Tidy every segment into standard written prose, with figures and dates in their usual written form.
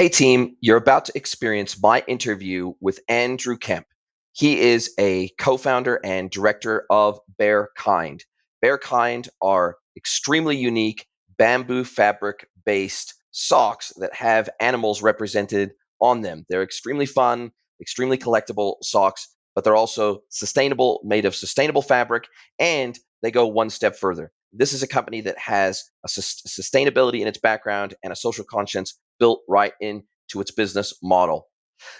Hey team, you're about to experience my interview with Andrew Kemp. He is a co-founder and director of Bear Kind. Bear Kind are extremely unique bamboo fabric based socks that have animals represented on them. They're extremely fun, extremely collectible socks, but they're also sustainable, made of sustainable fabric, and they go one step further. This is a company that has a sustainability in its background and a social conscience built right into its business model.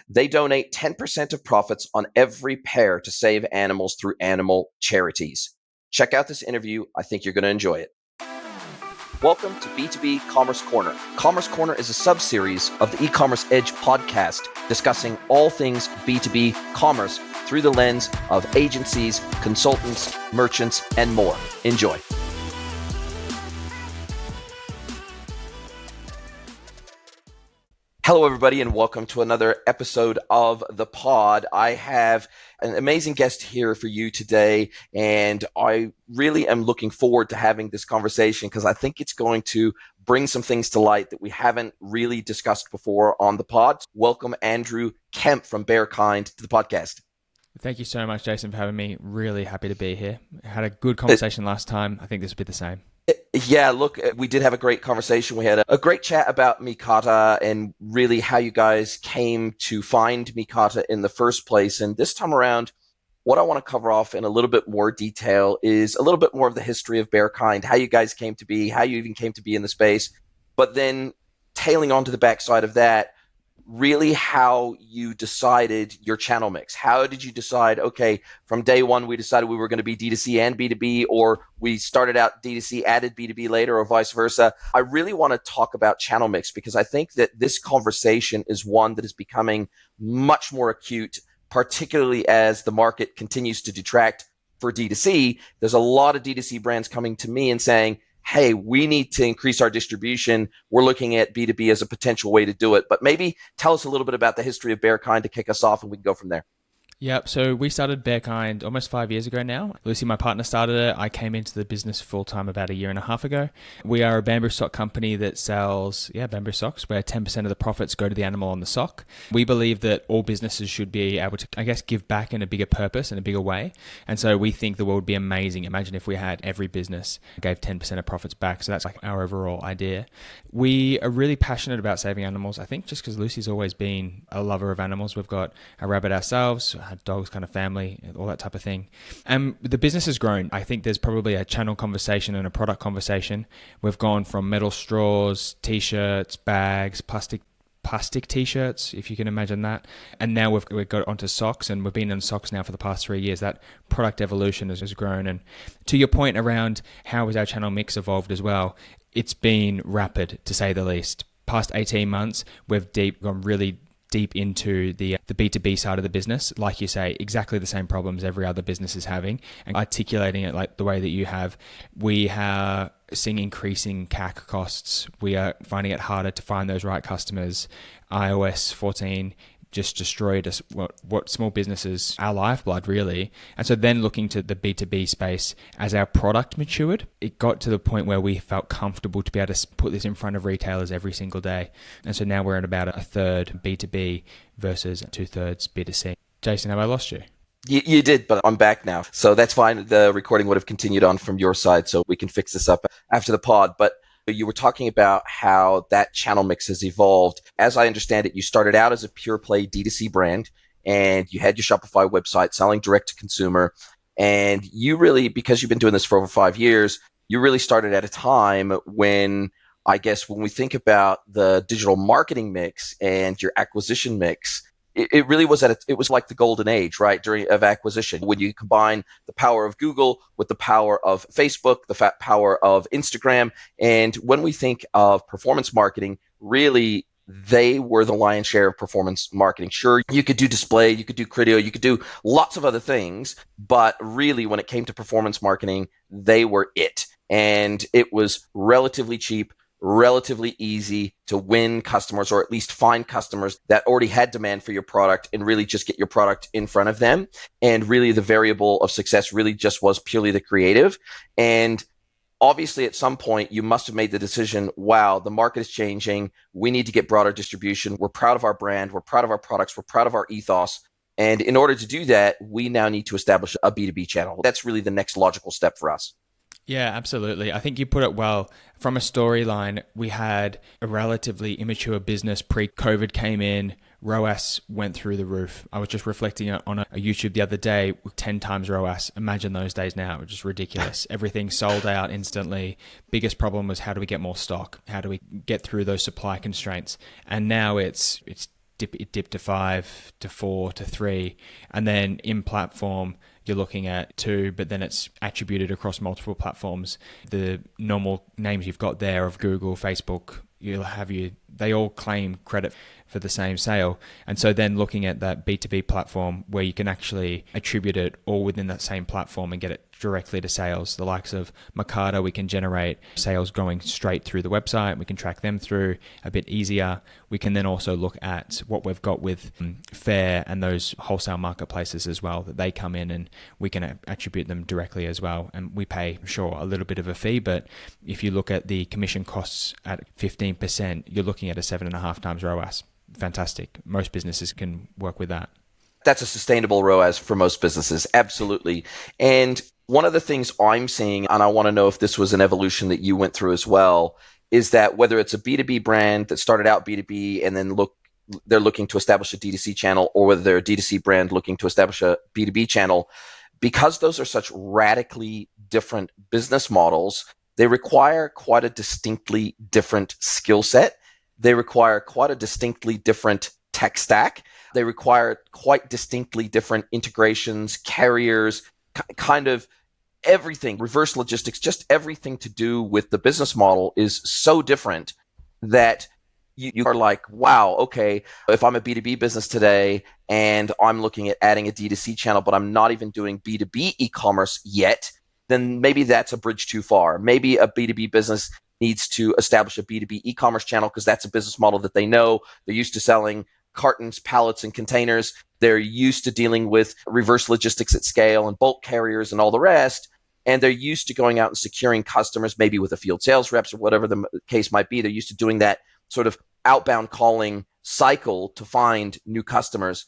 They donate 10% of profits on every pair to save animals through animal charities. Check out this interview. I think you're going to enjoy it. Welcome to B2B Commerce Corner. Commerce Corner is a sub-series of the eCommerce Edge podcast discussing all things B2B commerce through the lens of agencies, consultants, merchants, and more. Enjoy. Hello, everybody, and welcome to another episode of the pod. I have an amazing guest here for you today, and I really am looking forward to having this conversation because I think it's going to bring some things to light that we haven't really discussed before on the pod. Welcome, Andrew Kemp from Bear Kind to the podcast. Thank you so much, Jason, for having me. Really happy to be here. I had a good conversation last time. I think this will be the same. Yeah, look, we did have a great conversation. We had a great chat about Mikata and really how you guys came to find Mikata in the first place. And this time around, what I want to cover off in a little bit more detail is a little bit more of the history of Bear Kind, how you guys came to be, how you even came to be in the space. But then tailing on to the backside of that, really how you decided your channel mix. How did you decide, okay, from day one, we decided we were going to be D2C and B2B, or we started out D2C, added B2B later, or vice versa? I really want to talk about channel mix because I think that this conversation is one that is becoming much more acute, particularly as the market continues to detract for D2C. There's a lot of D2C brands coming to me and saying, hey, we need to increase our distribution. We're looking at B2B as a potential way to do it. But maybe tell us a little bit about the history of Bear Kind to kick us off, and we can go from there. Yep. So we started Bear Kind almost 5 years ago now. Lucy, my partner, started it. I came into the business full-time about a year and a half ago. We are a bamboo sock company that sells, bamboo socks, where 10% of the profits go to the animal on the sock. We believe that all businesses should be able to, give back in a bigger purpose and a bigger way. And so we think the world would be amazing. Imagine if we had every business gave 10% of profits back. So that's like our overall idea. We are really passionate about saving animals. I think just because Lucy's always been a lover of animals. We've got a rabbit ourselves, dogs, kind of family, all that type of thing. And the business has grown. I think there's probably a channel conversation and a product conversation. We've gone from metal straws, t-shirts, bags, plastic t-shirts, if you can imagine that. And now we've got onto socks, and we've been in socks now for the past 3 years. That product evolution has grown. And to your point around how has our channel mix evolved as well, it's been rapid, to say the least. Past 18 months, we've gone really deep into the B2B side of the business. Like you say, exactly the same problems every other business is having, and articulating it like the way that you have. We are seeing increasing CAC costs. We are finding it harder to find those right customers. iOS 14 just destroyed us, what small businesses, our lifeblood really. And so then looking to the B2B space, as our product matured, it got to the point where we felt comfortable to be able to put this in front of retailers every single day. And so now we're at about a third B2B versus 2/3 B2C. Jason, have I lost you? You did, but I'm back now. So that's fine. The recording would have continued on from your side, so we can fix this up after the pod. But you were talking about how that channel mix has evolved. As I understand it, you started out as a pure play D2C brand, and you had your Shopify website selling direct to consumer. And you really, because you've been doing this for over 5 years, you really started at a time when, I guess, when we think about the digital marketing mix and your acquisition mix, it really was it was like the golden age, right, of acquisition, when you combine the power of Google with the power of Facebook, the power of Instagram. And when we think of performance marketing, really, they were the lion's share of performance marketing. Sure, you could do display, you could do Criteo, you could do lots of other things, but really, when it came to performance marketing, they were it. And it was relatively cheap, relatively easy to win customers, or at least find customers that already had demand for your product and really just get your product in front of them. And really the variable of success really just was purely the creative. And Obviously, at some point, you must have made the decision, wow, the market is changing. We need to get broader distribution. We're proud of our brand. We're proud of our products. We're proud of our ethos. And in order to do that, we now need to establish a B2B channel. That's really the next logical step for us. Yeah, absolutely. I think you put it well. From a storyline, we had a relatively immature business pre-COVID came in. ROAS went through the roof. I was just reflecting on a YouTube the other day with 10 times ROAS. Imagine those days now. It was just ridiculous. Everything sold out instantly. Biggest problem was how do we get more stock? How do we get through those supply constraints? And now it dipped to 5, to 4, to 3. And then in platform, you're looking at 2, but then it's attributed across multiple platforms. The normal names you've got there of Google, Facebook, they all claim credit for the same sale. And so then looking at that B2B platform where you can actually attribute it all within that same platform and get it directly to sales. The likes of Mercado, we can generate sales going straight through the website. We can track them through a bit easier. We can then also look at what we've got with Faire and those wholesale marketplaces as well, that they come in and we can attribute them directly as well. And we pay, sure, a little bit of a fee, but if you look at the commission costs at 15%, you're looking at a 7.5 times ROAS. Fantastic. Most businesses can work with that. That's a sustainable ROAS for most businesses. Absolutely. And one of the things I'm seeing, and I want to know if this was an evolution that you went through as well, is that whether it's a B2B brand that started out B2B and then they're looking to establish a D2C channel, or whether they're a D2C brand looking to establish a B2B channel, because those are such radically different business models, they require quite a distinctly different skill set. They require quite a distinctly different tech stack. They require quite distinctly different integrations, carriers, kind of everything, reverse logistics, just everything to do with the business model is so different that you are like, wow, okay, if I'm a B2B business today and I'm looking at adding a D2C channel, but I'm not even doing B2B e-commerce yet, then maybe that's a bridge too far. Maybe a B2B business needs to establish a B2B e-commerce channel because that's a business model that they know. They're used to selling cartons, pallets, and containers. They're used to dealing with reverse logistics at scale and bulk carriers and all the rest. And they're used to going out and securing customers, maybe with a field sales reps or whatever the case might be. They're used to doing that sort of outbound calling cycle to find new customers.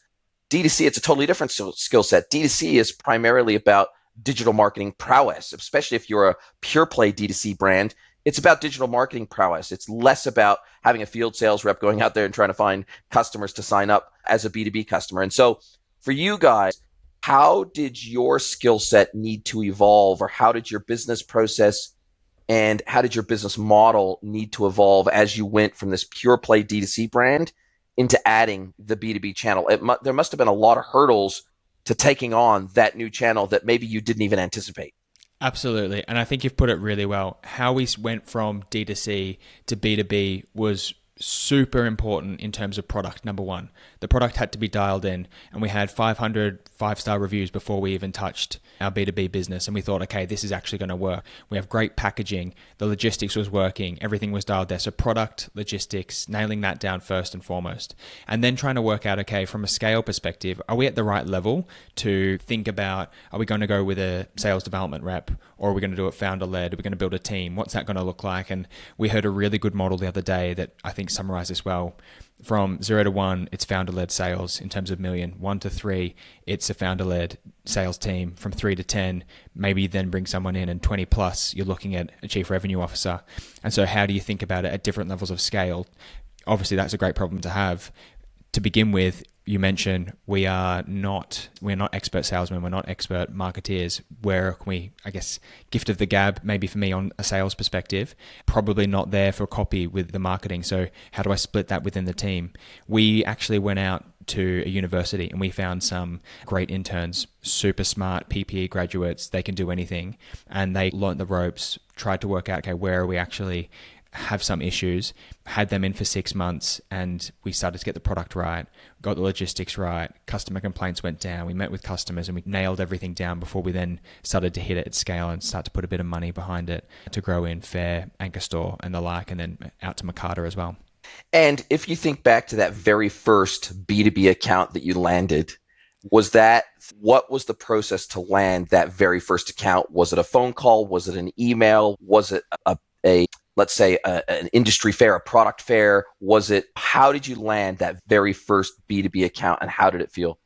D2C, it's a totally different skill set. D2C is primarily about digital marketing prowess, especially if you're a pure play D2C brand. It's about digital marketing prowess. It's less about having a field sales rep going out there and trying to find customers to sign up as a B2B customer. And so for you guys, how did your skill set need to evolve, or how did your business process and how did your business model need to evolve as you went from this pure play D2C brand into adding the B2B channel? There must have been a lot of hurdles to taking on that new channel that maybe you didn't even anticipate. Absolutely. And I think you've put it really well. How we went from D2C to B2B was super important in terms of product. Number one, the product had to be dialed in, and we had 500 5-star reviews before we even touched our B2B business. And we thought, okay, this is actually going to work. We have great packaging. The logistics was working. Everything was dialed there. So product, logistics, nailing that down first and foremost. And then trying to work out, okay, from a scale perspective, are we at the right level to think about, are we going to go with a sales development rep, or are we going to do it founder led? Are we going to build a team? What's that going to look like? And we heard a really good model the other day that I think summarizes this well. From 0 to 1, it's founder-led sales in terms of million. 1 to 3, it's a founder-led sales team. From 3 to 10, maybe then bring someone in, and 20 plus, you're looking at a chief revenue officer. And so how do you think about it at different levels of scale? Obviously, that's a great problem to have. To begin with, you mentioned we're not expert salesmen, we're not expert marketeers. Where can we, I guess, gift of the gab, maybe for me on a sales perspective, probably not there for copy with the marketing. So how do I split that within the team? We actually went out to a university and we found some great interns, super smart PPE graduates. They can do anything, and they learnt the ropes, tried to work out, okay, where are we actually have some issues, had them in for 6 months, and we started to get the product right, got the logistics right, customer complaints went down, we met with customers and we nailed everything down before we then started to hit it at scale and start to put a bit of money behind it to grow in Faire, Anchor Store and the like, and then out to Mercado as well. And if you think back to that very first B2B account that you landed, What was the process to land that very first account? Was it a phone call? Was it an email? Was it a let's say an industry fair, a product fair? How did you land that very first B2B account, and how did it feel?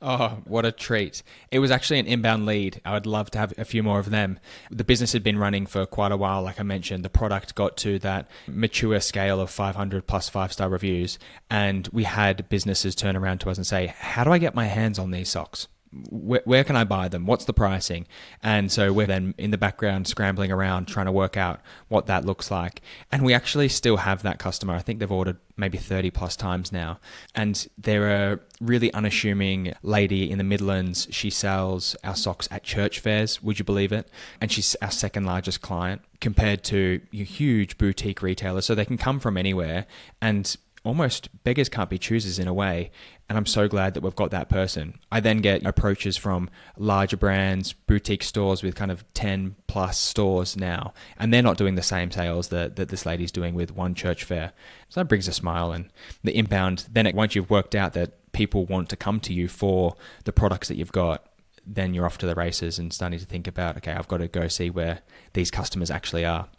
Oh, what a treat. It was actually an inbound lead. I would love to have a few more of them. The business had been running for quite a while. Like I mentioned, the product got to that mature scale of 500 plus 5-star reviews. And we had businesses turn around to us and say, how do I get my hands on these socks? Where can I buy them? What's the pricing? And so we're then in the background scrambling around trying to work out what that looks like. And we actually still have that customer. I think they've ordered maybe 30 plus times now. And they're a really unassuming lady in the Midlands. She sells our socks at church fairs, would you believe it? And she's our second largest client compared to huge boutique retailers. So they can come from anywhere, and almost beggars can't be choosers in a way. And I'm so glad that we've got that person. I then get approaches from larger brands, boutique stores with kind of 10 plus stores now. And they're not doing the same sales that this lady's doing with one church fair. So that brings a smile. And the inbound, then once you've worked out that people want to come to you for the products that you've got, then you're off to the races and starting to think about, okay, I've got to go see where these customers actually are.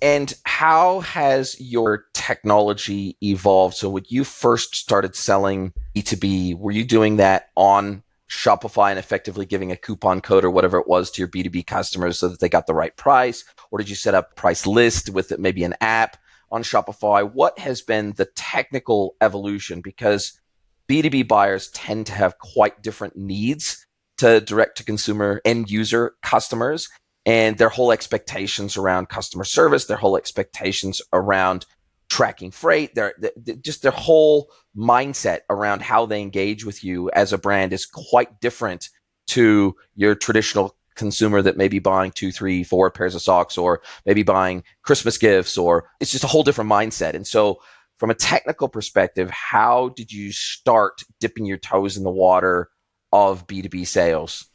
And how has your technology evolved? So when you first started selling B2B, were you doing that on Shopify and effectively giving a coupon code or whatever it was to your B2B customers so that they got the right price? Or did you set up a price list with maybe an app on Shopify? What has been the technical evolution? Because B2B buyers tend to have quite different needs to direct to consumer end user customers. And their whole expectations around customer service, their whole expectations around tracking freight, their whole mindset around how they engage with you as a brand is quite different to your traditional consumer that may be buying 2, 3, 4 pairs of socks, or maybe buying Christmas gifts, or it's just a whole different mindset. And so from a technical perspective, how did you start dipping your toes in the water of B2B sales?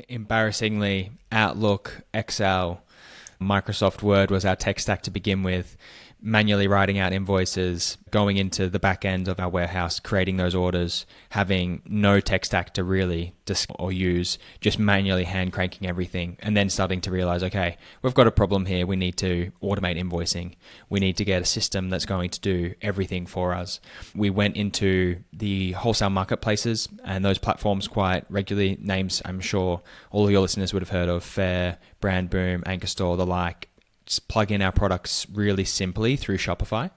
Embarrassingly, Outlook, Excel, Microsoft Word was our tech stack to begin with. Manually writing out invoices, going into the back end of our warehouse, creating those orders, having no tech stack to really or use, just manually hand cranking everything, and then starting to realize, okay, we've got a problem here. We need to automate invoicing. We need to get a system that's going to do everything for us. We went into the wholesale marketplaces and those platforms quite regularly. Names I'm sure all of your listeners would have heard of: Faire, Brand Boom, Anchor Store, the like. Just plug in our products really simply through Shopify.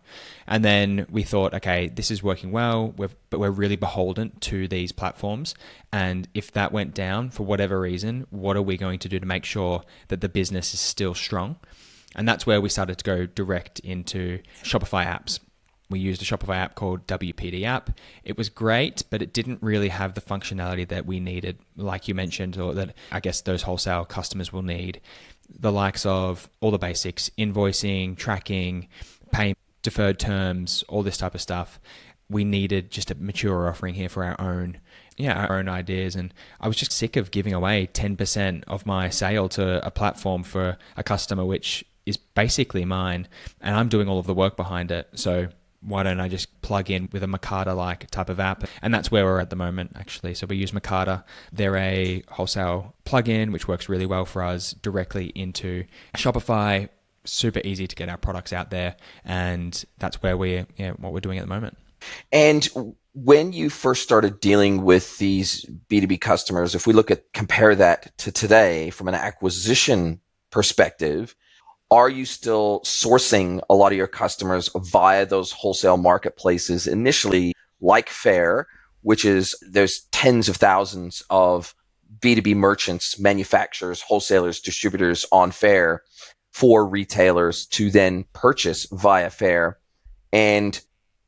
And then we thought, okay, this is working well, but we're really beholden to these platforms. And if that went down for whatever reason, what are we going to do to make sure that the business is still strong? And that's where we started to go direct into Shopify apps. We used a Shopify app called WPD app. It was great, but it didn't really have the functionality that we needed, like you mentioned, or that I guess those wholesale customers will need. The likes of all the basics: invoicing, tracking, paying, deferred terms, all this type of stuff. We needed just a mature offering here for our own ideas. And I was just sick of giving away 10% of my sale to a platform for a customer, which is basically mine, and I'm doing all of the work behind it. So why don't I just plug in with a Mercata-like type of app? And that's where we're at the moment, actually. So we use Mercata. They're a wholesale plugin, which works really well for us directly into Shopify. Super easy to get our products out there. And that's where what we're doing at the moment. And when you first started dealing with these B2B customers, if we compare that to today from an acquisition perspective, are you still sourcing a lot of your customers via those wholesale marketplaces initially, like Faire, which is there's tens of thousands of B2B merchants, manufacturers, wholesalers, distributors on Faire for retailers to then purchase via Faire? And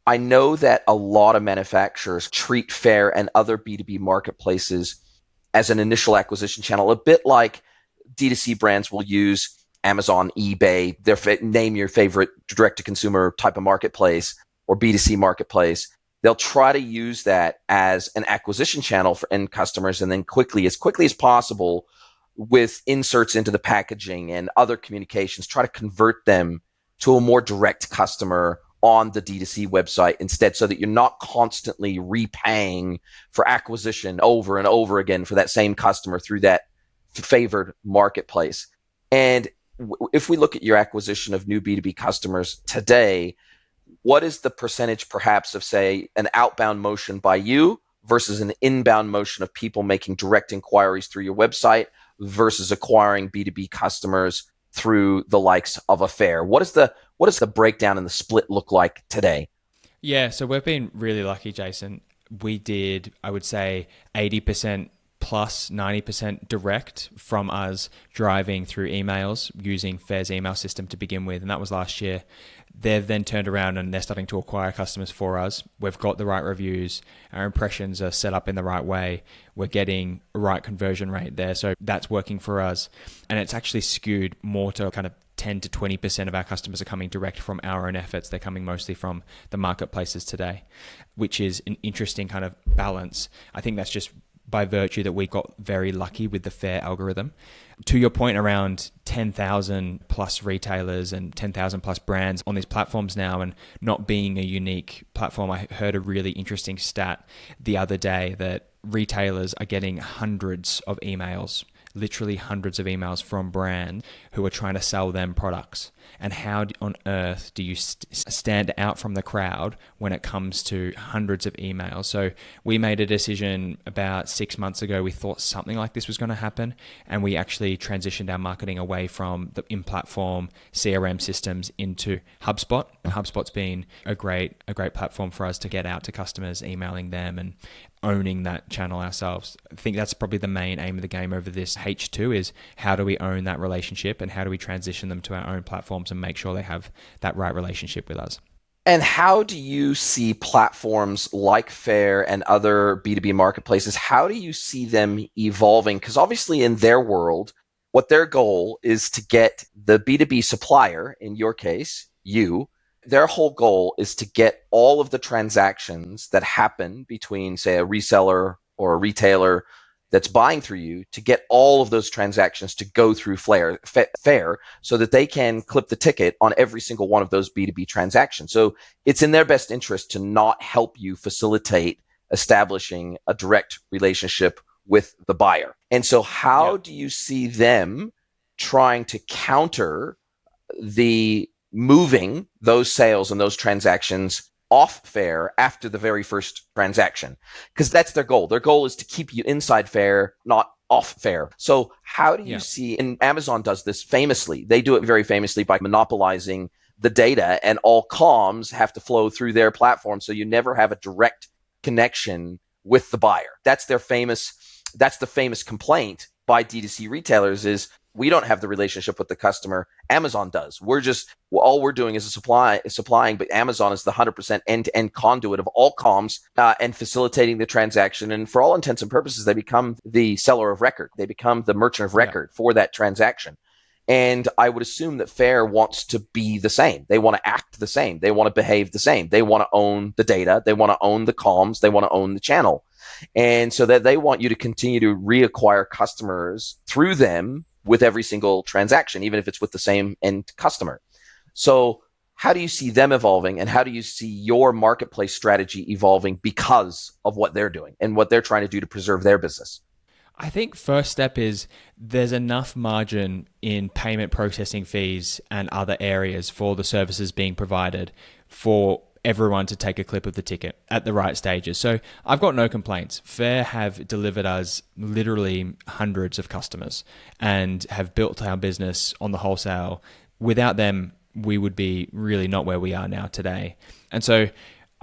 I know that a lot of manufacturers treat Faire and other B2B marketplaces as an initial acquisition channel, a bit like D2C brands will use Amazon, eBay, name your favorite direct-to-consumer type of marketplace or B2C marketplace. They'll try to use that as an acquisition channel for end customers, and then quickly as possible, with inserts into the packaging and other communications, try to convert them to a more direct customer on the D2C website instead, so that you're not constantly repaying for acquisition over and over again for that same customer through that favored marketplace. And if we look at your acquisition of new B2B customers today, what is the percentage perhaps of, say, an outbound motion by you versus an inbound motion of people making direct inquiries through your website versus acquiring B2B customers through the likes of a Faire? What is the breakdown and the split look like today? Yeah, so we've been really lucky, Jason. We did, I would say, 80% plus 90% direct from us driving through emails using Faire's email system to begin with. And that was last year. They've then turned around and they're starting to acquire customers for us. We've got the right reviews. Our impressions are set up in the right way. We're getting a right conversion rate there. So that's working for us. And it's actually skewed more to kind of 10 to 20% of our customers are coming direct from our own efforts. They're coming mostly from the marketplaces today, which is an interesting kind of balance. I think that's just by virtue that we got very lucky with the Faire algorithm. To your point around 10,000 plus retailers and 10,000 plus brands on these platforms now and not being a unique platform, I heard a really interesting stat the other day that retailers are getting hundreds of emails, literally hundreds of emails from brands who are trying to sell them products. And how on earth do you stand out from the crowd when it comes to hundreds of emails? So we made a decision about 6 months ago. We thought something like this was going to happen, and we actually transitioned our marketing away from the in-platform CRM systems into HubSpot. HubSpot's been a great platform for us to get out to customers, emailing them and owning that channel ourselves. I think that's probably the main aim of the game over this H2 is how do we own that relationship and how do we transition them to our own platforms and make sure they have that right relationship with us. And how do you see platforms like Faire and other B2B marketplaces, how do you see them evolving? Because obviously in their world, what their goal is to get the B2B supplier, in your case, you, their whole goal is to get all of the transactions that happen between, say, a reseller or a retailer that's buying through you, to get all of those transactions to go through Faire so that they can clip the ticket on every single one of those B2B transactions. So it's in their best interest to not help you facilitate establishing a direct relationship with the buyer. And so how do you see them trying to counter the moving those sales and those transactions off Faire after the very first transaction? Because that's their goal. Their goal is to keep you inside Faire, not off Faire. So how do you see, and Amazon does this famously, they do it very famously by monopolizing the data, and all comms have to flow through their platform, so you never have a direct connection with the buyer. That's the famous complaint by D2C retailers is, we don't have the relationship with the customer. Amazon does. All we're doing is supplying, but Amazon is the 100% end-to-end conduit of all comms and facilitating the transaction. And for all intents and purposes, they become the seller of record. They become the merchant of record for that transaction. And I would assume that Faire wants to be the same. They want to act the same. They want to behave the same. They want to own the data. They want to own the comms. They want to own the channel. And so that they want you to continue to reacquire customers through them with every single transaction, even if it's with the same end customer. So how do you see them evolving, and how do you see your marketplace strategy evolving because of what they're doing and what they're trying to do to preserve their business? I think first step is there's enough margin in payment processing fees and other areas for the services being provided for everyone to take a clip of the ticket at the right stages. So I've got no complaints. Faire have delivered us literally hundreds of customers and have built our business on the wholesale. Without them, we would be really not where we are now today. And so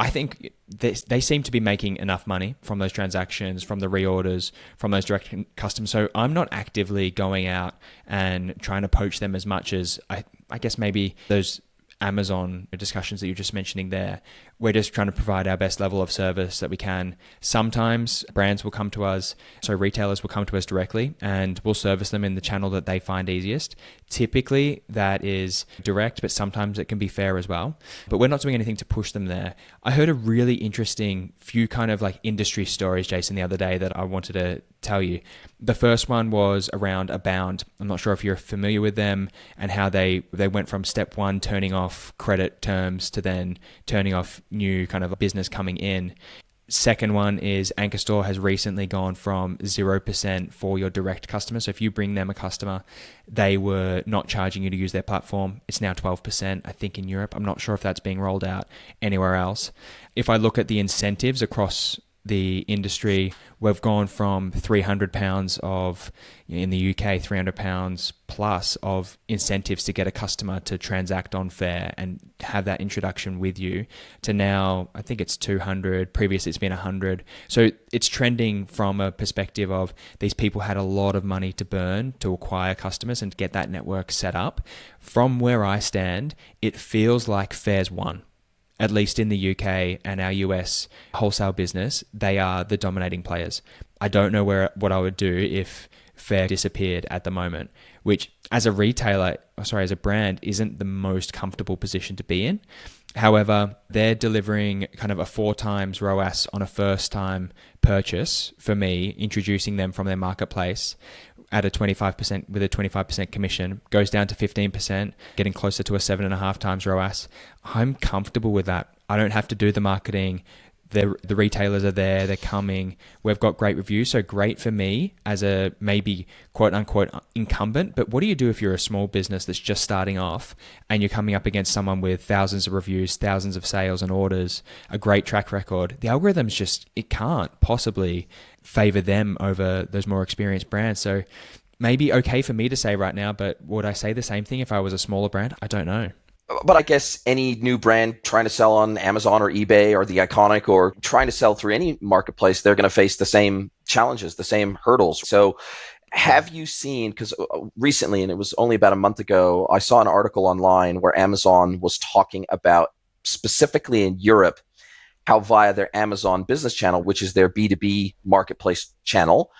I think they seem to be making enough money from those transactions, from the reorders, from those direct customers. So I'm not actively going out and trying to poach them as much as I guess maybe those Amazon discussions that you're just mentioning there. We're just trying to provide our best level of service that we can. Sometimes brands will come to us, so retailers will come to us directly, and we'll service them in the channel that they find easiest. Typically, that is direct, but sometimes it can be Faire as well. But we're not doing anything to push them there. I heard a really interesting few kind of like industry stories, Jason, the other day that I wanted to tell you. The first one was around Abound. I'm not sure if you're familiar with them and how they went from step one, turning off credit terms, to then turning off new kind of business coming in. Second one is Anchor Store has recently gone from 0% for your direct customers. So if you bring them a customer, they were not charging you to use their platform. It's now 12%, I think, in Europe. I'm not sure if that's being rolled out anywhere else. If I look at the incentives across the industry, we've gone from £300 of, in the UK, £300 plus of incentives to get a customer to transact on Faire and have that introduction with you, to now, I think it's 200. Previously, it's been 100. So it's trending from a perspective of these people had a lot of money to burn to acquire customers and get that network set up. From where I stand, it feels like Faire's won. At least in the UK and our US wholesale business, they are the dominating players. I don't know what I would do if Faire disappeared at the moment, which as a as a brand, isn't the most comfortable position to be in. However, they're delivering kind of a 4 times ROAS on a first time purchase for me, introducing them from their marketplace at a 25% with a 25% commission, goes down to 15%, getting closer to a 7.5 times ROAS. I'm comfortable with that. I don't have to do the marketing. The retailers are there, they're coming. We've got great reviews, so great for me as a maybe quote unquote incumbent. But what do you do if you're a small business that's just starting off and you're coming up against someone with thousands of reviews, thousands of sales and orders, a great track record? The algorithms just, it can't possibly favor them over those more experienced brands. So maybe okay for me to say right now, but would I say the same thing if I was a smaller brand? I don't know. But I guess any new brand trying to sell on Amazon or eBay or The Iconic, or trying to sell through any marketplace, they're going to face the same challenges, the same hurdles. So have you seen, because recently, and it was only about a month ago, I saw an article online where Amazon was talking about, specifically in Europe, how via their Amazon business channel, which is their B2B marketplace channel,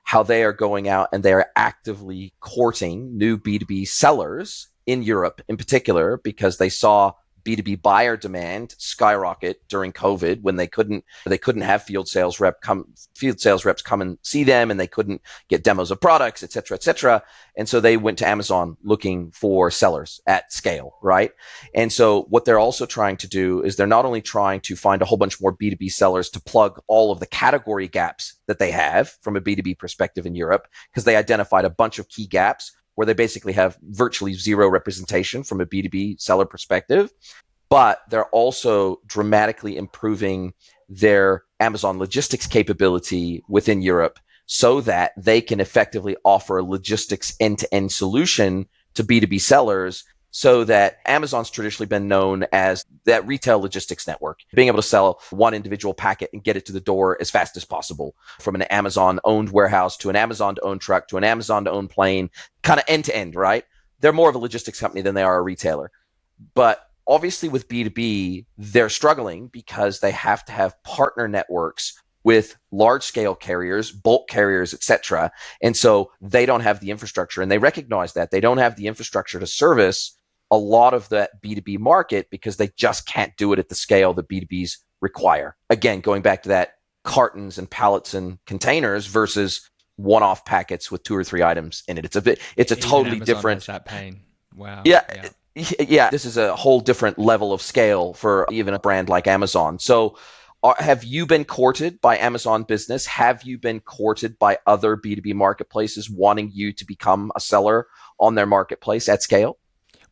how they are going out and they are actively courting new B2B sellers in Europe in particular, because they saw B2B buyer demand skyrocket during COVID when they couldn't have field sales reps come and see them, and they couldn't get demos of products, et cetera. And so they went to Amazon looking for sellers at scale, right? And so what they're also trying to do is they're not only trying to find a whole bunch more B2B sellers to plug all of the category gaps that they have from a B2B perspective in Europe, because they identified a bunch of key gaps where they basically have virtually zero representation from a B2B seller perspective, but they're also dramatically improving their Amazon logistics capability within Europe so that they can effectively offer a logistics end-to-end solution to B2B sellers, so that Amazon's traditionally been known as that retail logistics network, being able to sell one individual packet and get it to the door as fast as possible, from an Amazon-owned warehouse to an Amazon-owned truck to an Amazon-owned plane, kind of end-to-end, right? They're more of a logistics company than they are a retailer. But obviously with B2B, they're struggling because they have to have partner networks with large-scale carriers, bulk carriers, et cetera. And so they don't have the infrastructure, and they recognize that. They don't have the infrastructure to service a lot of that B2B market because they just can't do it at the scale that B2Bs require. Again, going back to that cartons and pallets and containers versus one-off packets with 2 or 3 items in it. It's a totally Amazon different. has that pain. Wow. Yeah. This is a whole different level of scale for even a brand like Amazon. So have you been courted by Amazon Business? Have you been courted by other B2B marketplaces wanting you to become a seller on their marketplace at scale?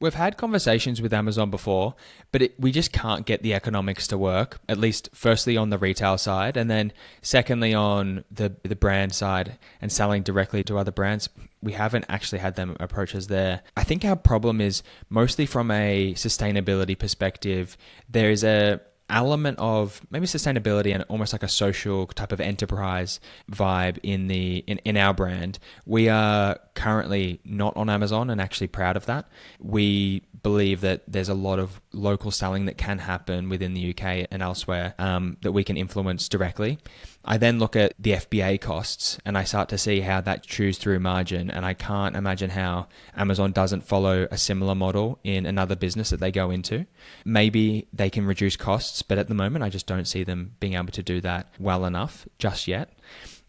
We've had conversations with Amazon before, but we just can't get the economics to work, at least firstly on the retail side, and then secondly on the brand side and selling directly to other brands. We haven't actually had them approach us there. I think our problem is mostly from a sustainability perspective. There is a element of maybe sustainability and almost like a social type of enterprise vibe in our brand. We are currently not on Amazon, and actually proud of that. We believe that there's a lot of local selling that can happen within the UK and elsewhere that we can influence directly. I then look at the FBA costs and I start to see how that chews through margin, and I can't imagine how Amazon doesn't follow a similar model in another business that they go into. Maybe they can reduce costs, but at the moment I just don't see them being able to do that well enough just yet.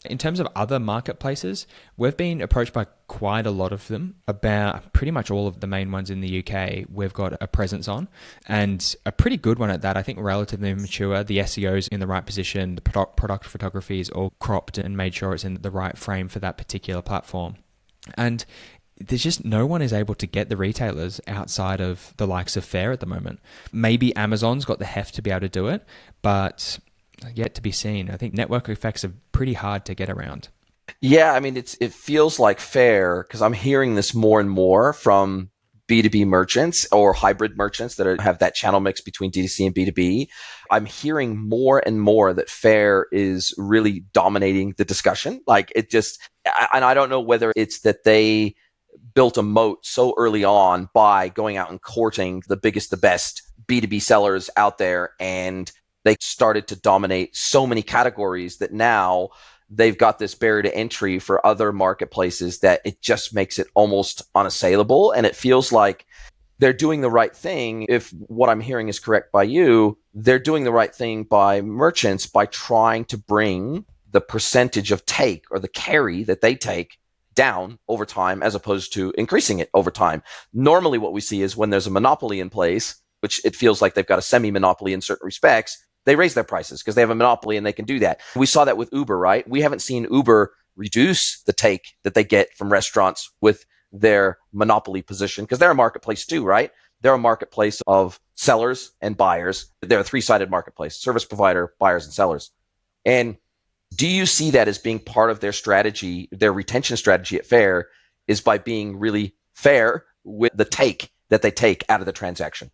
In terms of other marketplaces, we've been approached by quite a lot of them, about pretty much all of the main ones in the UK we've got a presence on, and a pretty good one at that. I think relatively mature. The SEO's in the right position, the product photography is all cropped and made sure it's in the right frame for that particular platform. And there's just no one is able to get the retailers outside of the likes of Faire at the moment. Maybe Amazon's got the heft to be able to do it, but yet to be seen. I think network effects are pretty hard to get around. Yeah, I mean, it feels like Faire, because I'm hearing this more and more from B2B merchants or hybrid merchants that have that channel mix between D2C and B2B. I'm hearing more and more that Faire is really dominating the discussion. Like it just, and I don't know whether it's that they built a moat so early on by going out and courting the biggest, the best B2B sellers out there, and they started to dominate so many categories that now they've got this barrier to entry for other marketplaces that it just makes it almost unassailable. And it feels like they're doing the right thing. If what I'm hearing is correct by you, they're doing the right thing by merchants by trying to bring the percentage of take or the carry that they take down over time as opposed to increasing it over time. Normally what we see is when there's a monopoly in place, which it feels like they've got a semi-monopoly in certain respects, they raise their prices because they have a monopoly and they can do that. We saw that with Uber, right? We haven't seen Uber reduce the take that they get from restaurants with their monopoly position because they're a marketplace too, right? They're a marketplace of sellers and buyers. They're a three-sided marketplace, service provider, buyers, and sellers. And do you see that as being part of their strategy, their retention strategy at Faire is by being really fair with the take that they take out of the transaction?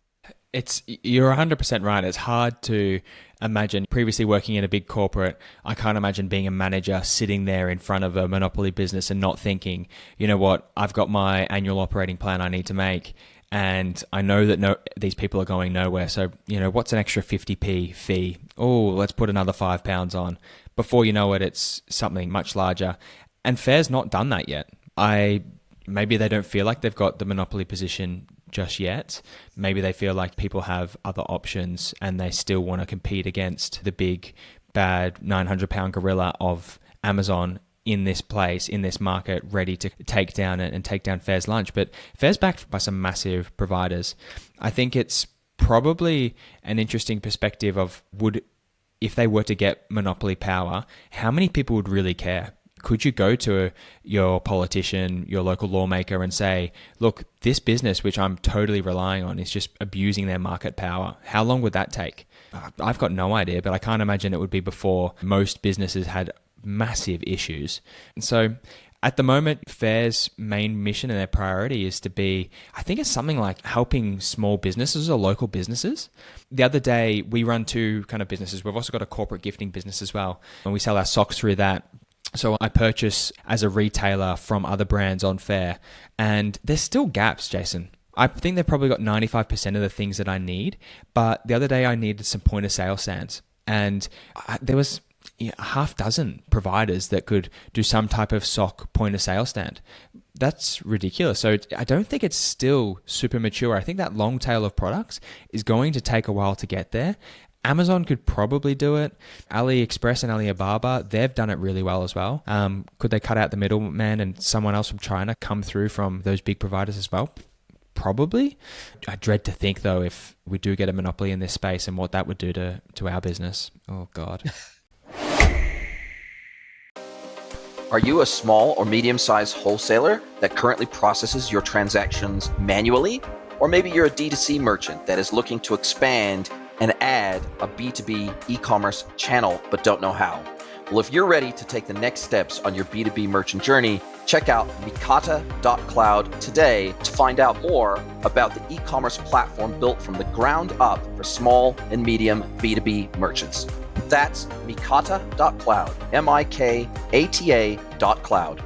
You're 100% right. It's hard to imagine previously working in a big corporate. I can't imagine being a manager sitting there in front of a monopoly business and not thinking, you know what, I've got my annual operating plan I need to make. And I know that these people are going nowhere. So, what's an extra 50p fee? Oh, let's put another £5 on. Before you know it, it's something much larger. And Faire's not done that yet. Maybe they don't feel like they've got the monopoly position just yet. Maybe they feel like people have other options and they still want to compete against the big, bad 900-pound gorilla of Amazon in this place, in this market, ready to take down it and take down Faire's lunch. But Faire's backed by some massive providers. I think it's probably an interesting perspective of if they were to get monopoly power, how many people would really care? Could you go to your politician, your local lawmaker and say, look, this business, which I'm totally relying on, is just abusing their market power. How long would that take? I've got no idea, but I can't imagine it would be before most businesses had massive issues. And so at the moment, Faire's main mission and their priority is to be, I think it's something like helping small businesses or local businesses. The other day, we run two kind of businesses. We've also got a corporate gifting business as well, and we sell our socks through that. So I purchase as a retailer from other brands on Faire, and there's still gaps, Jason. I think they've probably got 95% of the things that I need, but the other day I needed some point of sale stands, and there was a half dozen providers that could do some type of sock point of sale stand. That's ridiculous. So I don't think it's still super mature. I think that long tail of products is going to take a while to get there. Amazon could probably do it. AliExpress and Alibaba, they've done it really well as well. Could they cut out the middleman and someone else from China come through from those big providers as well? Probably. I dread to think, though, if we do get a monopoly in this space and what that would do to our business. Oh, God. Are you a small or medium-sized wholesaler that currently processes your transactions manually? Or maybe you're a D2C merchant that is looking to expand and add a B2B e-commerce channel but don't know how? Well, if you're ready to take the next steps on your B2B merchant journey, check out mikata.cloud today to find out more about the e-commerce platform built from the ground up for small and medium B2B merchants. That's mikata.cloud, mikata.cloud.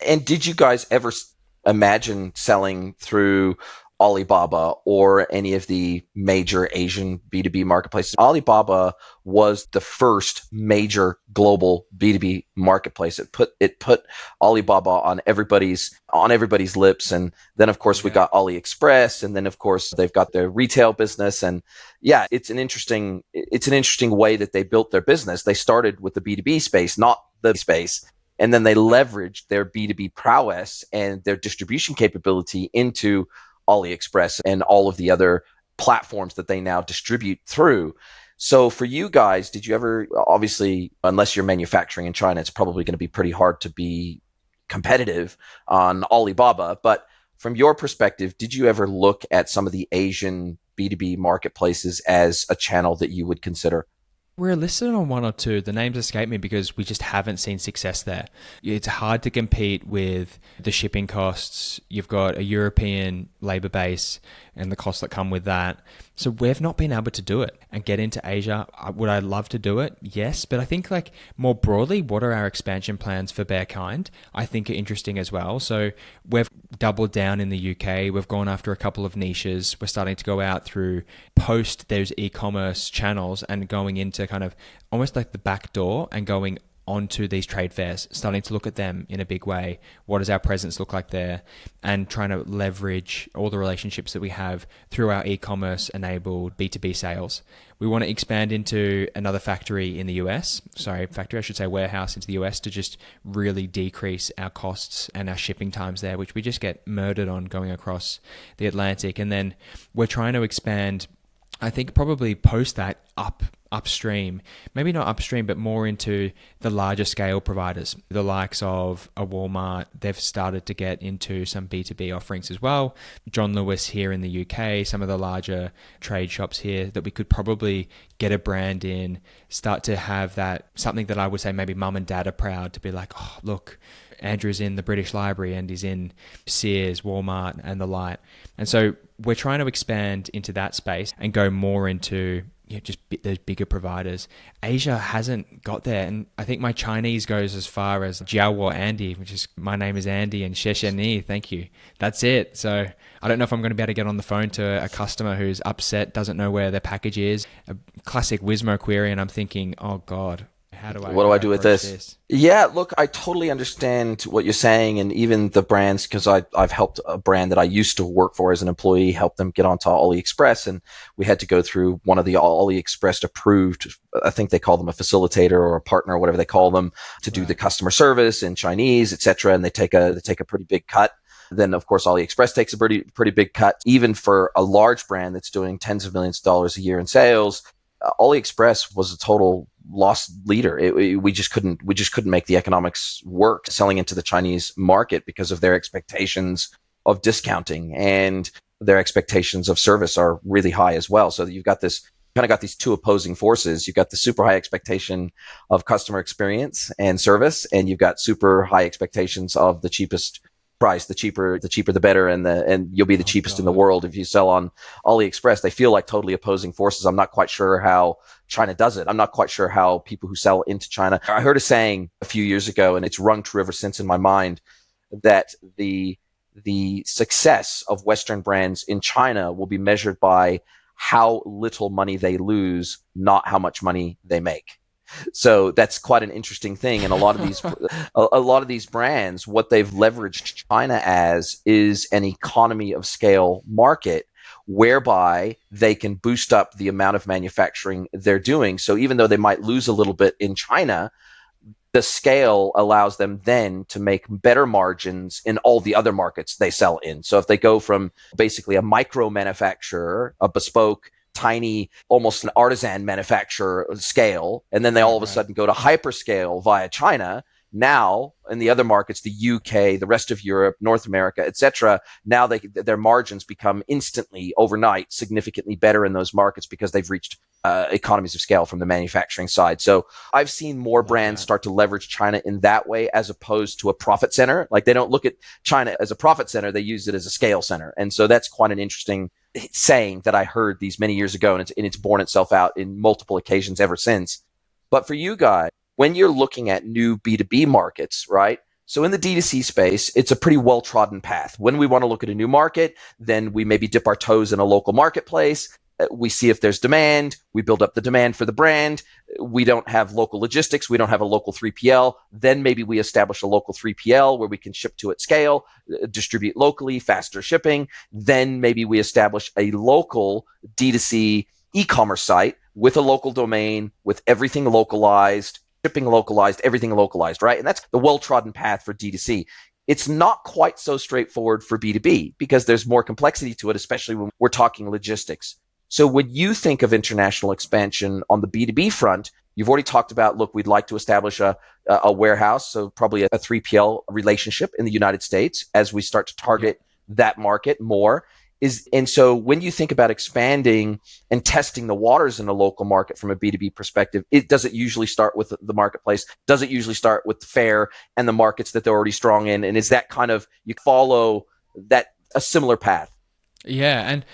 And did you guys ever imagine selling through Alibaba or any of the major Asian B2B marketplaces. Alibaba was the first major global B2B marketplace. It put Alibaba on everybody's lips. And then of course we got AliExpress, and then of course they've got their retail business. And yeah, it's an interesting way that they built their business. They started with the B2B space, not the space. And then they leveraged their B2B prowess and their distribution capability into AliExpress and all of the other platforms that they now distribute through. So for you guys, did you ever, obviously, unless you're manufacturing in China, it's probably going to be pretty hard to be competitive on Alibaba. But from your perspective, did you ever look at some of the Asian B2B marketplaces as a channel that you would consider? We're listed on one or two. The names escape me because we just haven't seen success there. It's hard to compete with the shipping costs. You've got a European labor base and the costs that come with that. So we've not been able to do it and get into Asia. Would I love to do it? Yes. But I think like more broadly, what are our expansion plans for Bearkind? I think are interesting as well. So we've doubled down in the UK. We've gone after a couple of niches. We're starting to go out through post those e-commerce channels and going into kind of almost like the back door and going onto these trade fairs, starting to look at them in a big way. What does our presence look like there? And trying to leverage all the relationships that we have through our e-commerce enabled B2B sales. We want to expand into another factory in the US. I should say warehouse into the US to just really decrease our costs and our shipping times there, which we just get murdered on going across the Atlantic. And then we're trying to expand, I think probably post that upstream, maybe not upstream, but more into the larger scale providers, the likes of a Walmart. They've started to get into some B2B offerings as well. John Lewis here in the UK, some of the larger trade shops here that we could probably get a brand in, start to have that, something that I would say maybe mum and dad are proud to be like, oh, look, Andrew's in the British Library and he's in Sears, Walmart and the like. And so we're trying to expand into that space and go more into just those bigger providers. Asia hasn't got there. And I think my Chinese goes as far as Jiawo Andy, which is my name is Andy, and Xie Ni, thank you. That's it. So I don't know if I'm going to be able to get on the phone to a customer who's upset, doesn't know where their package is. A classic Wizmo query, and I'm thinking, oh God, what do I do with this? Yeah, look, I totally understand what you're saying, and even the brands, because I've helped a brand that I used to work for as an employee, help them get onto AliExpress, and we had to go through one of the AliExpress approved, I think they call them a facilitator or a partner or whatever they call them, to do the customer service in Chinese, etc. And they take a pretty big cut. Then, of course, AliExpress takes a pretty big cut. Even for a large brand that's doing tens of millions of dollars a year in sales, AliExpress was a total loss leader. We just couldn't make the economics work selling into the Chinese market because of their expectations of discounting, and their expectations of service are really high as well. So you've got this kind of got these two opposing forces. You've got the super high expectation of customer experience and service, and you've got super high expectations of the cheapest price, the cheaper the better, and you'll be the cheapest in the world if you sell on AliExpress. They feel like totally opposing forces. I'm not quite sure how China does it. I'm not quite sure how people who sell into China. I heard a saying a few years ago, and it's rung true ever since in my mind, that the success of Western brands in China will be measured by how little money they lose, not how much money they make. So that's quite an interesting thing. And a lot of these brands, what they've leveraged China as is an economy of scale market, whereby they can boost up the amount of manufacturing they're doing. So even though they might lose a little bit in China, the scale allows them then to make better margins in all the other markets they sell in. So if they go from basically a micro manufacturer, a bespoke, tiny, almost an artisan manufacturer scale, and then they all of a sudden go to hyperscale via China. Now, in the other markets, the UK, the rest of Europe, North America, etc., now their margins become instantly, overnight, significantly better in those markets because they've reached economies of scale from the manufacturing side. So I've seen more brands start to leverage China in that way as opposed to a profit center. Like, they don't look at China as a profit center, they use it as a scale center. And so that's quite an interesting saying that I heard these many years ago, and it's borne itself out in multiple occasions ever since. But for you guys, when you're looking at new B2B markets, right, So in the D2C space, it's a pretty well-trodden path. When we want to look at a new market, then we maybe dip our toes in a local marketplace. We see if there's demand. We build up the demand for the brand. We don't have local logistics. We don't have a local 3PL. Then maybe we establish a local 3PL where we can ship to at scale, distribute locally, faster shipping. Then maybe we establish a local D2C e-commerce site with a local domain, with everything localized, shipping localized, everything localized, right? And that's the well-trodden path for D2C. It's not quite so straightforward for B2B because there's more complexity to it, especially when we're talking logistics. So when you think of international expansion on the B2B front, you've already talked about, look, we'd like to establish a warehouse, so probably a 3PL relationship in the United States as we start to target that market more. And so when you think about expanding and testing the waters in a local market from a B2B perspective, does it usually start with the marketplace? Does it usually start with Faire and the markets that they're already strong in? And is that kind of, you follow that a similar path? Yeah, and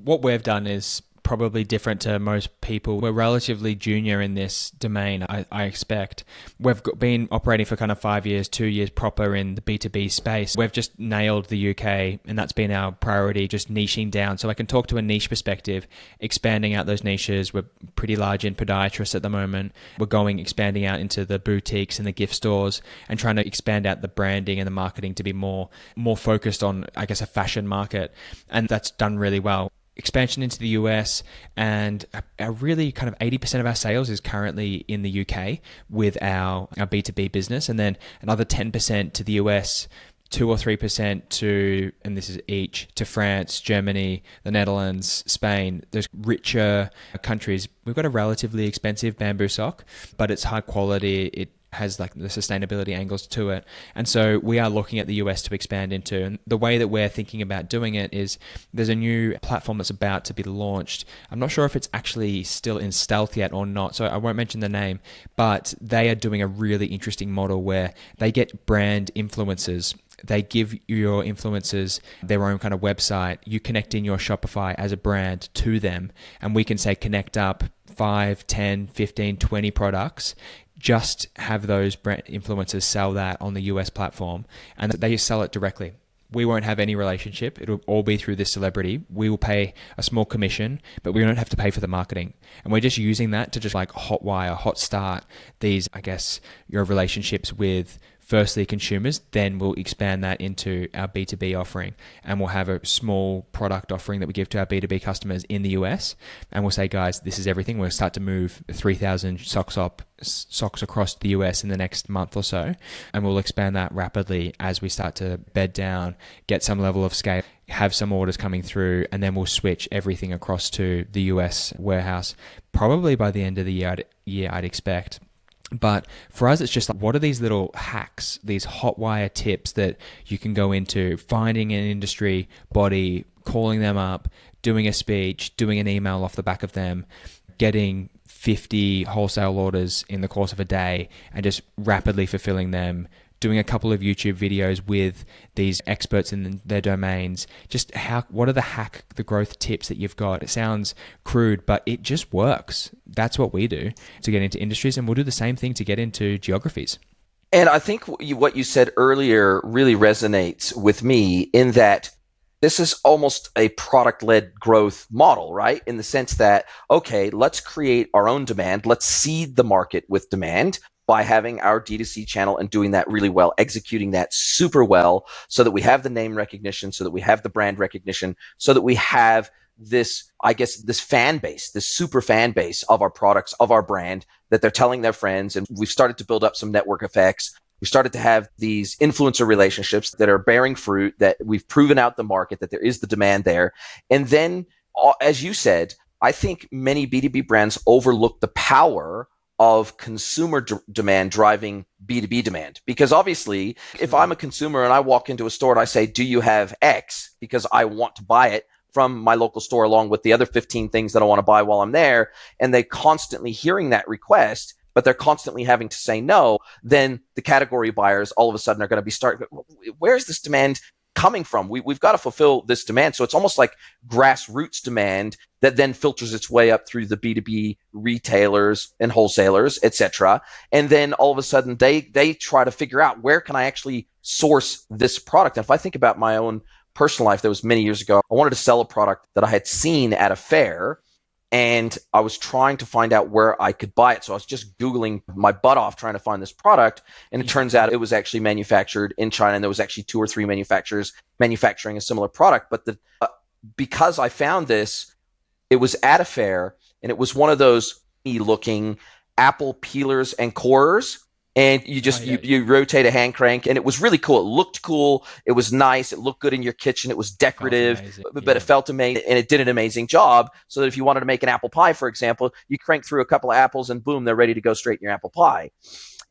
what we've done is probably different to most people. We're relatively junior in this domain, I expect. We've been operating for kind of 5 years, 2 years proper in the B2B space. We've just nailed the UK, and that's been our priority, just niching down. So I can talk to a niche perspective, expanding out those niches. We're pretty large in podiatrists at the moment. We're expanding out into the boutiques and the gift stores and trying to expand out the branding and the marketing to be more focused on, I guess, a fashion market. And that's done really well. Expansion into the US, and our really kind of 80% of our sales is currently in the UK with our B2B business, and then another 10% to the US, 2 or 3% to, and this is each, to France, Germany, the Netherlands, Spain. Those richer countries. We've got a relatively expensive bamboo sock, but it's high quality. It has like the sustainability angles to it. And so we are looking at the US to expand into. And the way that we're thinking about doing it is there's a new platform that's about to be launched. I'm not sure if it's actually still in stealth yet or not, so I won't mention the name, but they are doing a really interesting model where they get brand influencers. They give your influencers their own kind of website. You connect in your Shopify as a brand to them, and we can say connect up 5, 10, 15, 20 products. Just have those brand influencers sell that on the US platform, and they sell it directly. We won't have any relationship. It'll all be through this celebrity. We will pay a small commission, but we don't have to pay for the marketing. And we're just using that to just like hot start these, I guess, your relationships with firstly consumers, then we'll expand that into our B2B offering, and we'll have a small product offering that we give to our B2B customers in the US, and we'll say, guys, this is everything. We'll start to move 3,000 socks across the US in the next month or so, and we'll expand that rapidly as we start to bed down, get some level of scale, have some orders coming through, and then we'll switch everything across to the US warehouse probably by the end of the year, I'd expect. But for us, it's just like, what are these little hacks, these hot wire tips that you can go into, finding an industry body, calling them up, doing a speech, doing an email off the back of them, getting 50 wholesale orders in the course of a day and just rapidly fulfilling them, doing a couple of YouTube videos with these experts in their domains. Just what are the growth tips that you've got? It sounds crude, but it just works. That's what we do to get into industries, and we'll do the same thing to get into geographies. And I think what you said earlier really resonates with me in that this is almost a product-led growth model, right? In the sense that, okay, let's create our own demand. Let's seed the market with demand by having our D2C channel and doing that really well, executing that super well so that we have the name recognition, so that we have the brand recognition, so that we have this, I guess, this fan base, this super fan base of our products, of our brand, that they're telling their friends. And we've started to build up some network effects. We started to have these influencer relationships that are bearing fruit, that we've proven out the market, that there is the demand there. And then, as you said, I think many B2B brands overlook the power of consumer demand driving B2B demand. Because obviously, if I'm a consumer and I walk into a store and I say, do you have X? Because I want to buy it from my local store along with the other 15 things that I want to buy while I'm there, and they constantly hearing that request, but they're constantly having to say no, then the category buyers all of a sudden are going to be where's this demand coming from? We've got to fulfill this demand. So it's almost like grassroots demand that then filters its way up through the B2B retailers and wholesalers, etc. And then all of a sudden they try to figure out, where can I actually source this product? And if I think about my own personal life, that was many years ago, I wanted to sell a product that I had seen at a fair, and I was trying to find out where I could buy it. So I was just Googling my butt off trying to find this product. And it turns out it was actually manufactured in China, and there was actually 2 or 3 manufacturers manufacturing a similar product. But because I found this, it was at a fair, and it was one of those looking apple peelers and corers. And you just, you rotate a hand crank, and it was really cool. It looked cool. It was nice. It looked good in your kitchen. It was decorative, but it felt amazing, and it did an amazing job. So that if you wanted to make an apple pie, for example, you crank through a couple of apples and boom, they're ready to go straight in your apple pie.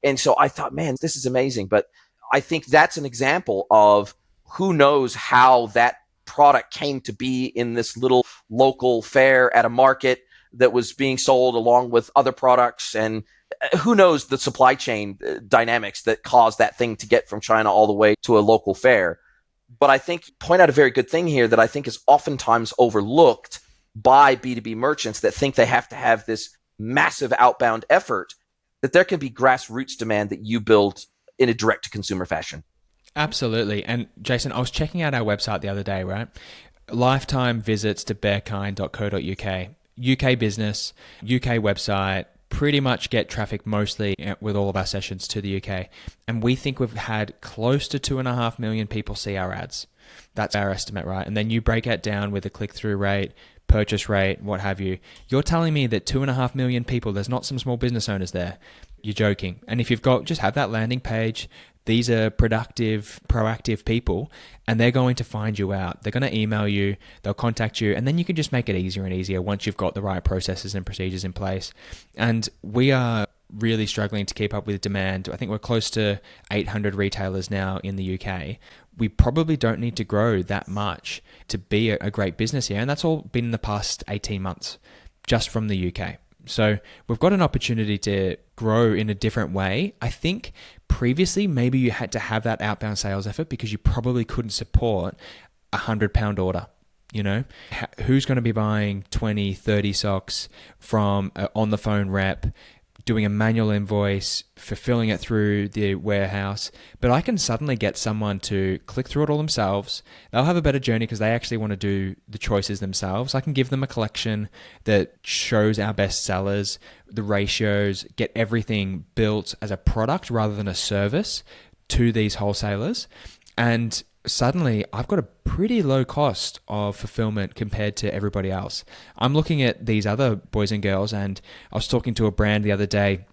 And so I thought, man, this is amazing. But I think that's an example of who knows how that product came to be in this little local fair at a market that was being sold along with other products. And who knows the supply chain dynamics that caused that thing to get from China all the way to a local fair. But I think point out a very good thing here that I think is oftentimes overlooked by B2B merchants that think they have to have this massive outbound effort, that there can be grassroots demand that you build in a direct-to-consumer fashion. Absolutely. And Jason, I was checking out our website the other day, right? Lifetime visits to bearkind.co.uk. UK business, UK website, pretty much get traffic mostly with all of our sessions to the UK. And we think we've had close to 2.5 million people see our ads. That's our estimate, right? And then you break it down with a click-through rate, purchase rate, what have you. You're telling me that 2.5 million people, there's not some small business owners there. You're joking. And if you've got, just have that landing page. These are productive, proactive people, and they're going to find you out. They're going to email you, they'll contact you, and then you can just make it easier and easier once you've got the right processes and procedures in place. And we are really struggling to keep up with demand. I think we're close to 800 retailers now in the UK. We probably don't need to grow that much to be a great business here, and that's all been in the past 18 months, just from the UK. So we've got an opportunity to grow in a different way. I think previously maybe you had to have that outbound sales effort because you probably couldn't support a £100 order. You know, who's going to be buying 20, 30 socks from an on the phone rep, doing a manual invoice, fulfilling it through the warehouse? But I can suddenly get someone to click through it all themselves. They'll have a better journey because they actually want to do the choices themselves. I can give them a collection that shows our best sellers, the ratios, get everything built as a product rather than a service to these wholesalers. And suddenly I've got a pretty low cost of fulfillment compared to everybody else. I'm looking at these other boys and girls, and I was talking to a brand the other day,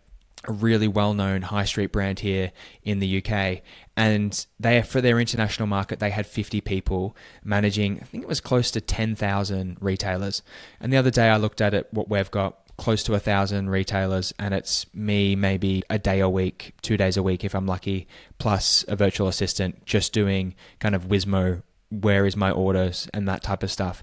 a really well-known high street brand here in the UK, and they, for their international market, they had 50 people managing, I think it was close to 10,000 retailers. And the other day I looked at it, what we've got, close to 1,000 retailers, and it's me maybe a day a week, 2 days a week if I'm lucky, plus a virtual assistant just doing kind of Wizmo, where is my orders and that type of stuff.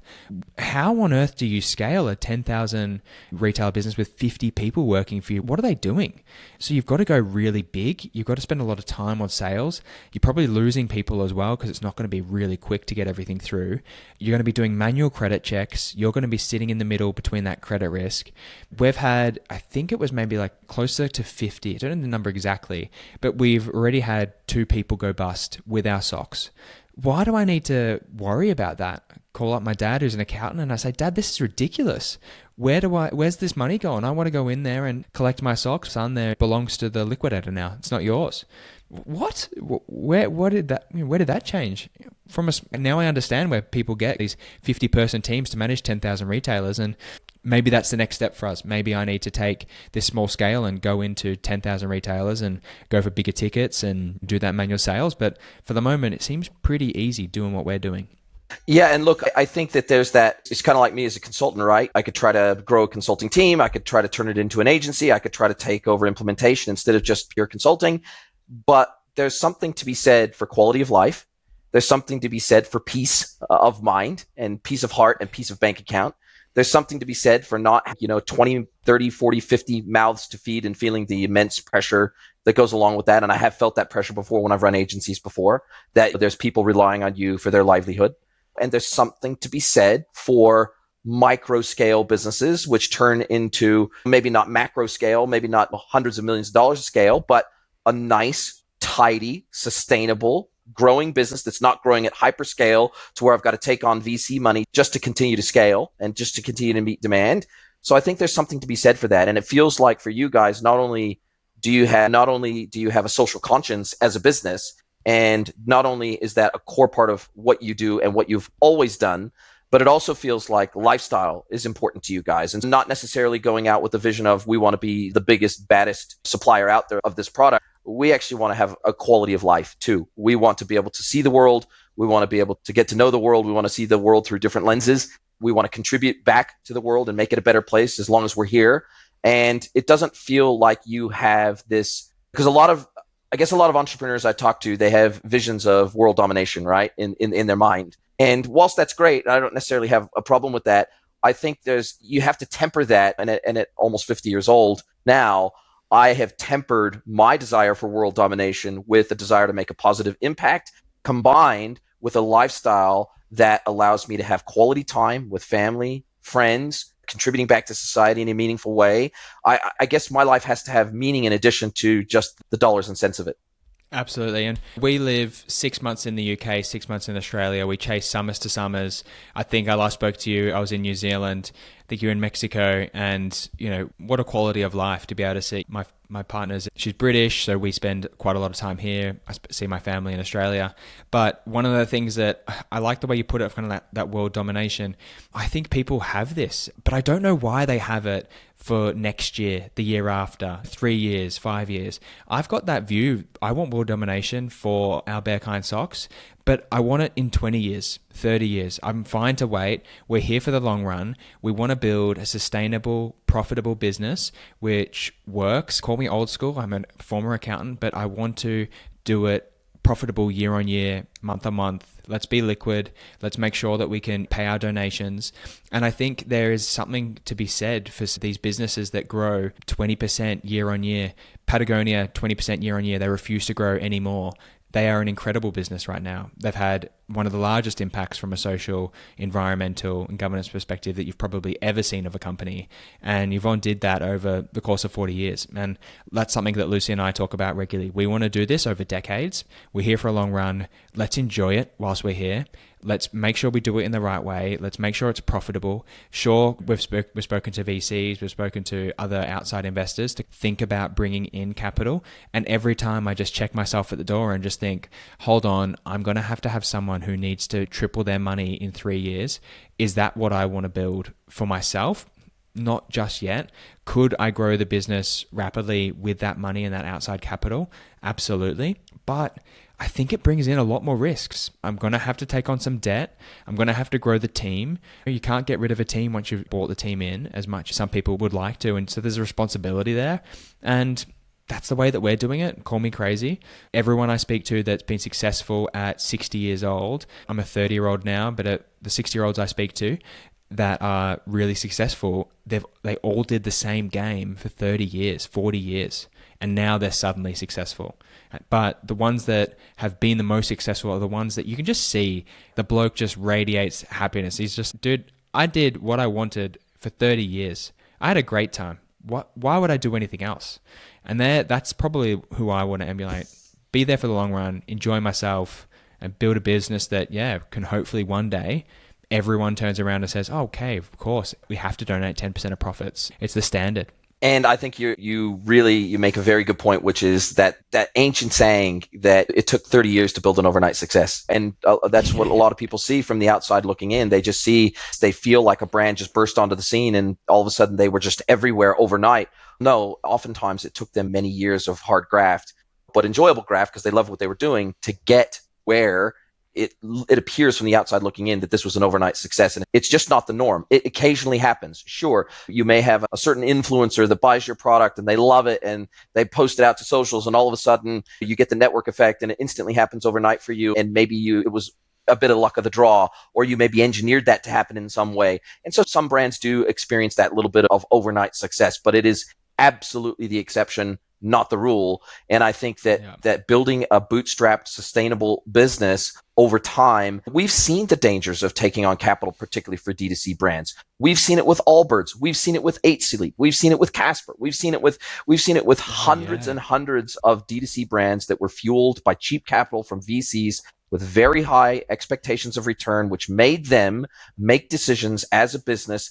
How on earth do you scale a 10,000 retail business with 50 people working for you? What are they doing? So you've got to go really big. You've got to spend a lot of time on sales. You're probably losing people as well because it's not going to be really quick to get everything through. You're going to be doing manual credit checks. You're going to be sitting in the middle between that credit risk. We've had, I think it was maybe like closer to 50. I don't know the number exactly, but we've already had 2 people go bust with our socks. Why do I need to worry about that? Call up my dad, who's an accountant, and I say, Dad, this is ridiculous. Where's this money going? I want to go in there and collect my socks. Son, there belongs to the liquidator now. It's not yours. What? Where did that change? Now I understand where people get these 50-person teams to manage 10,000 retailers, and maybe that's the next step for us. Maybe I need to take this small scale and go into 10,000 retailers and go for bigger tickets and do that manual sales. But for the moment, it seems pretty easy doing what we're doing. Yeah, and look, I think that there's that, it's kind of like me as a consultant, right? I could try to grow a consulting team. I could try to turn it into an agency. I could try to take over implementation instead of just pure consulting. But there's something to be said for quality of life. There's something to be said for peace of mind and peace of heart and peace of bank account. There's something to be said for not, 20 30, 40, 50 mouths to feed and feeling the immense pressure that goes along with that. And I have felt that pressure before when I've run agencies before, that there's people relying on you for their livelihood. And there's something to be said for micro scale businesses, which turn into maybe not macro scale, maybe not hundreds of millions of dollars of scale, but a nice, tidy, sustainable, growing business that's not growing at hyperscale to where I've got to take on VC money just to continue to scale and just to continue to meet demand. So I think there's something to be said for that. And it feels like for you guys, not only do you have a social conscience as a business, and not only is that a core part of what you do and what you've always done, but it also feels like lifestyle is important to you guys, and not necessarily going out with the vision of we want to be the biggest, baddest supplier out there of this product. We actually want to have a quality of life too. We want to be able to see the world. We want to be able to get to know the world. We want to see the world through different lenses. We want to contribute back to the world and make it a better place as long as we're here. And it doesn't feel like you have this, because a lot of entrepreneurs I talk to, they have visions of world domination, right? In their mind. And whilst that's great, I don't necessarily have a problem with that. I think you have to temper that. And at almost 50 years old now, I have tempered my desire for world domination with the desire to make a positive impact, combined with a lifestyle that allows me to have quality time with family, friends, contributing back to society in a meaningful way. I guess my life has to have meaning in addition to just the dollars and cents of it. Absolutely. And we live 6 months in the UK, 6 months in Australia. We chase summers to summers. I think I last spoke to you, I was in New Zealand. I think you're in Mexico. And, what a quality of life to be able to see my partner's, she's British, so we spend quite a lot of time here. I see my family in Australia. But one of the things that I like the way you put it, kind of that world domination, I think people have this, but I don't know why they have it for next year, the year after, 3 years, 5 years. I've got that view. I want world domination for our Bearkind socks, but I want it in 20 years, 30 years. I'm fine to wait. We're here for the long run. We want to build a sustainable, profitable business which works. Call me old school. I'm a former accountant, but I want to do it profitable year on year, month on month. Let's be liquid. Let's make sure that we can pay our donations. And I think there is something to be said for these businesses that grow 20% year on year. Patagonia, 20% year on year. They refuse to grow anymore. They are an incredible business right now. They've had one of the largest impacts from a social, environmental, and governance perspective that you've probably ever seen of a company. And Yvonne did that over the course of 40 years. And that's something that Lucy and I talk about regularly. We want to do this over decades. We're here for a long run. Let's enjoy it whilst we're here. Let's make sure we do it in the right way. Let's make sure it's profitable. Sure, we've spoken to VCs, we've spoken to other outside investors to think about bringing in capital. And every time I just check myself at the door and just think, hold on, I'm going to have someone who needs to triple their money in 3 years. Is that what I want to build for myself? Not just yet. Could I grow the business rapidly with that money and that outside capital? Absolutely. But I think it brings in a lot more risks. I'm going to have to take on some debt. I'm going to have to grow the team. You can't get rid of a team once you've brought the team in as much as some people would like to. And so there's a responsibility there. And that's the way that we're doing it. Call me crazy. Everyone I speak to that's been successful at 60 years old, I'm a 30-year-old now, but the 60-year-olds I speak to that are really successful, they all did the same game for 30 years, 40 years. And now they're suddenly successful. But the ones that have been the most successful are the ones that you can just see the bloke just radiates happiness. He's just, dude, I did what I wanted for 30 years. I had a great time. Why would I do anything else? And that's probably who I want to emulate. Be there for the long run, enjoy myself, and build a business that, can hopefully one day everyone turns around and says, oh, okay, of course, we have to donate 10% of profits. It's the standard. And I think you make a very good point, which is that ancient saying that it took 30 years to build an overnight success. And that's what a lot of people see from the outside looking in. They feel like a brand just burst onto the scene and all of a sudden they were just everywhere overnight. No, oftentimes it took them many years of hard graft, but enjoyable graft because they loved what they were doing to get where it appears from the outside looking in that this was an overnight success. And it's just not the norm. It occasionally happens. Sure, you may have a certain influencer that buys your product and they love it and they post it out to socials and all of a sudden you get the network effect and it instantly happens overnight for you. And maybe it was a bit of luck of the draw, or you maybe engineered that to happen in some way. And so some brands do experience that little bit of overnight success, but it is absolutely the exception, not the rule. And I think that building a bootstrapped, sustainable business over time, we've seen the dangers of taking on capital, particularly for D2C brands. We've seen it with Allbirds. We've seen it with 8Sleep. We've seen it with Casper. We've seen it with hundreds and hundreds of D2C brands that were fueled by cheap capital from VCs with very high expectations of return, which made them make decisions as a business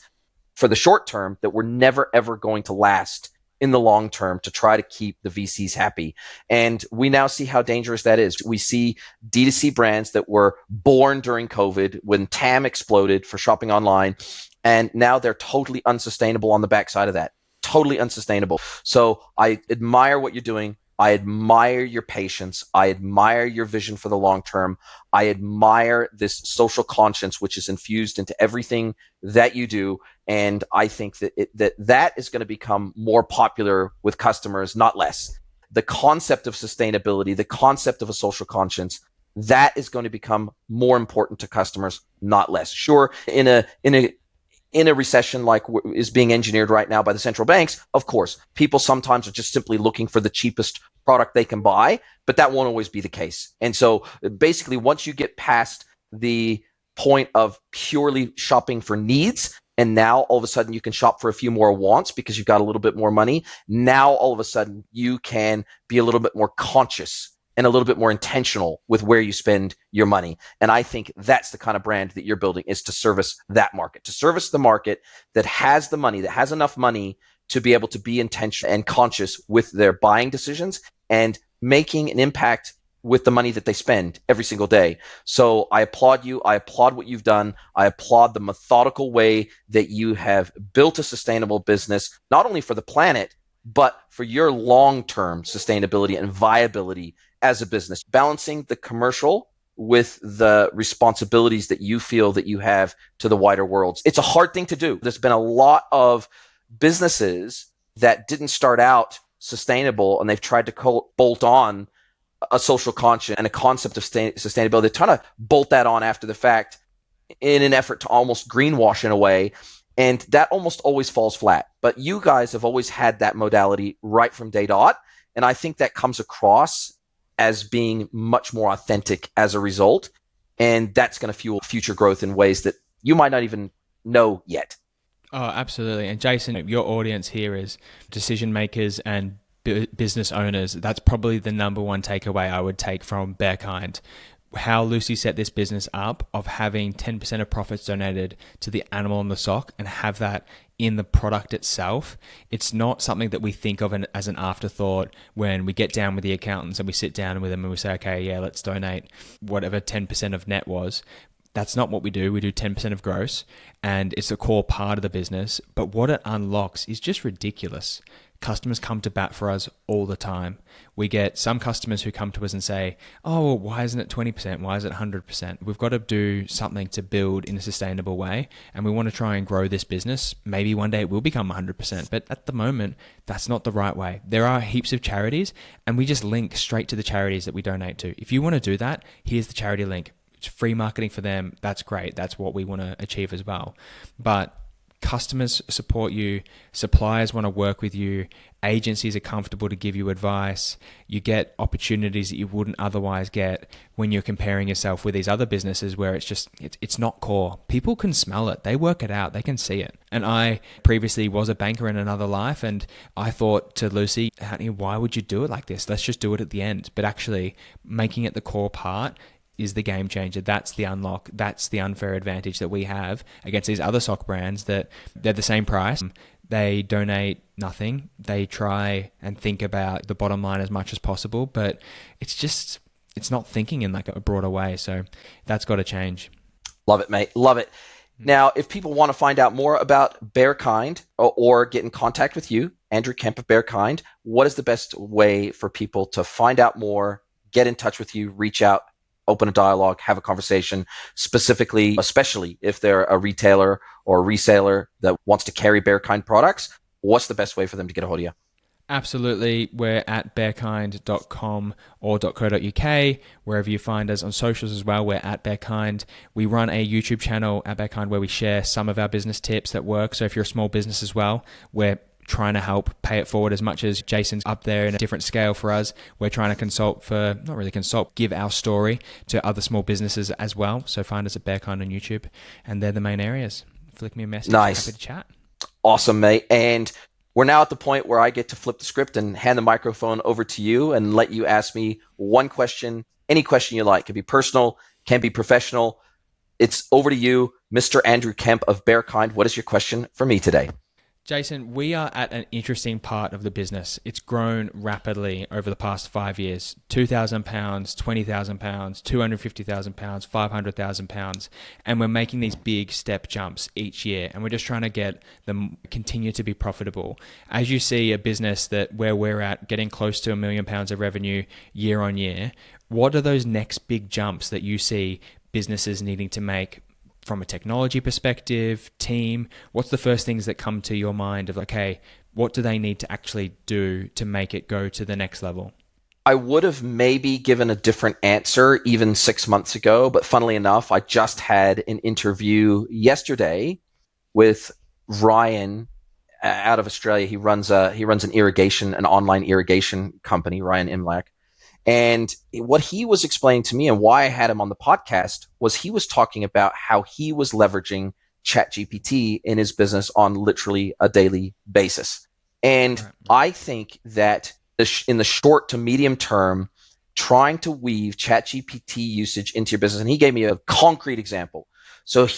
for the short term that were never, ever going to last in the long term to try to keep the VCs happy. And we now see how dangerous that is. We see D2C brands that were born during COVID when TAM exploded for shopping online, and now they're totally unsustainable on the backside of that. Totally unsustainable. So I admire what you're doing. I admire your patience. I admire your vision for the long term. I admire this social conscience, which is infused into everything that you do. And I think that that is going to become more popular with customers, not less. The concept of sustainability, the concept of a social conscience, that is going to become more important to customers, not less. Sure, in a recession like is being engineered right now by the central banks, of course, people sometimes are just simply looking for the cheapest product they can buy, but that won't always be the case. And so basically, once you get past the point of purely shopping for needs, and now all of a sudden you can shop for a few more wants because you've got a little bit more money, now all of a sudden you can be a little bit more conscious and a little bit more intentional with where you spend your money. And I think that's the kind of brand that you're building, is to service that market, to service the market that has the money, that has enough money to be able to be intentional and conscious with their buying decisions and making an impact with the money that they spend every single day. So I applaud you. I applaud what you've done. I applaud the methodical way that you have built a sustainable business, not only for the planet, but for your long-term sustainability and viability as a business, balancing the commercial with the responsibilities that you feel that you have to the wider world. It's a hard thing to do. There's been a lot of businesses that didn't start out sustainable, and they've tried to bolt on a social conscience and a concept of sustainability. They're trying to bolt that on after the fact in an effort to almost greenwash in a way. And that almost always falls flat. But you guys have always had that modality right from day dot. And I think that comes across as being much more authentic as a result. And that's going to fuel future growth in ways that you might not even know yet. Oh, absolutely. And Jason, your audience here is decision makers and business owners. That's probably the number one takeaway I would take from Bearkind. How Lucy set this business up of having 10% of profits donated to the animal in the sock and have that in the product itself. It's not something that we think of as an afterthought when we get down with the accountants and we sit down with them and we say, okay, yeah, let's donate whatever 10% of net was. That's not what we do. We do 10% of gross, and it's a core part of the business. But what it unlocks is just ridiculous. Customers come to bat for us all the time. We get some customers who come to us and say, oh, well, why isn't it 20%? Why is it 100%? We've got to do something to build in a sustainable way, and we want to try and grow this business. Maybe one day it will become 100%, but at the moment, that's not the right way. There are heaps of charities, and we just link straight to the charities that we donate to. If you want to do that, here's the charity link. It's free marketing for them. That's great. That's what we want to achieve as well. But customers support you, suppliers want to work with you, agencies are comfortable to give you advice, you get opportunities that you wouldn't otherwise get when you're comparing yourself with these other businesses where it's not core. People can smell it, they work it out, they can see it. And I previously was a banker in another life, and I thought to Lucy, honey, why would you do it like this? Let's just do it at the end. But actually making it the core part is the game changer. That's the unlock. That's the unfair advantage that we have against these other sock brands that they're the same price. They donate nothing. They try and think about the bottom line as much as possible, but it's not thinking in like a broader way. So that's got to change. Love it, mate. Love it. Now, if people want to find out more about Bearkind or get in contact with you, Andrew Kemp of Bearkind, what is the best way for people to find out more, get in touch with you, reach out, open a dialogue, have a conversation, specifically, especially if they're a retailer or a reseller that wants to carry Bearkind products? What's the best way for them to get a hold of you? Absolutely. We're at bearkind.com or .co.uk, wherever you find us. On socials as well, we're at bearkind. We run a YouTube channel at bearkind where we share some of our business tips that work. So if you're a small business as well, we're trying to help pay it forward as much as Jason's up there in a different scale for us. We're trying to not really consult, give our story to other small businesses as well. So find us at bearkind on YouTube, and they're the main areas. Flick me a message. Nice. Happy to chat. Awesome, mate. And we're now at the point where I get to flip the script and hand the microphone over to you and let you ask me one question, any question you like. It can be personal, can be professional. It's over to you, Mr. Andrew Kemp of Bearkind. What is your question for me today? Jason, we are at an interesting part of the business. It's grown rapidly over the past 5 years. £2,000, £20,000, £250,000, £500,000. And we're making these big step jumps each year. And we're just trying to get them continue to be profitable. As you see a business that where we're at getting close to £1 million of revenue year on year, what are those next big jumps that you see businesses needing to make from a technology perspective, team? What's the first things that come to your mind of, okay, what do they need to actually do to make it go to the next level? I would have maybe given a different answer even 6 months ago, but funnily enough, I just had an interview yesterday with Ryan out of Australia. He runs an online irrigation company, Ryan Imlach. And what he was explaining to me and why I had him on the podcast was he was talking about how he was leveraging ChatGPT in his business on literally a daily basis. And I think that in the short to medium term, trying to weave ChatGPT usage into your business, and he gave me a concrete example. So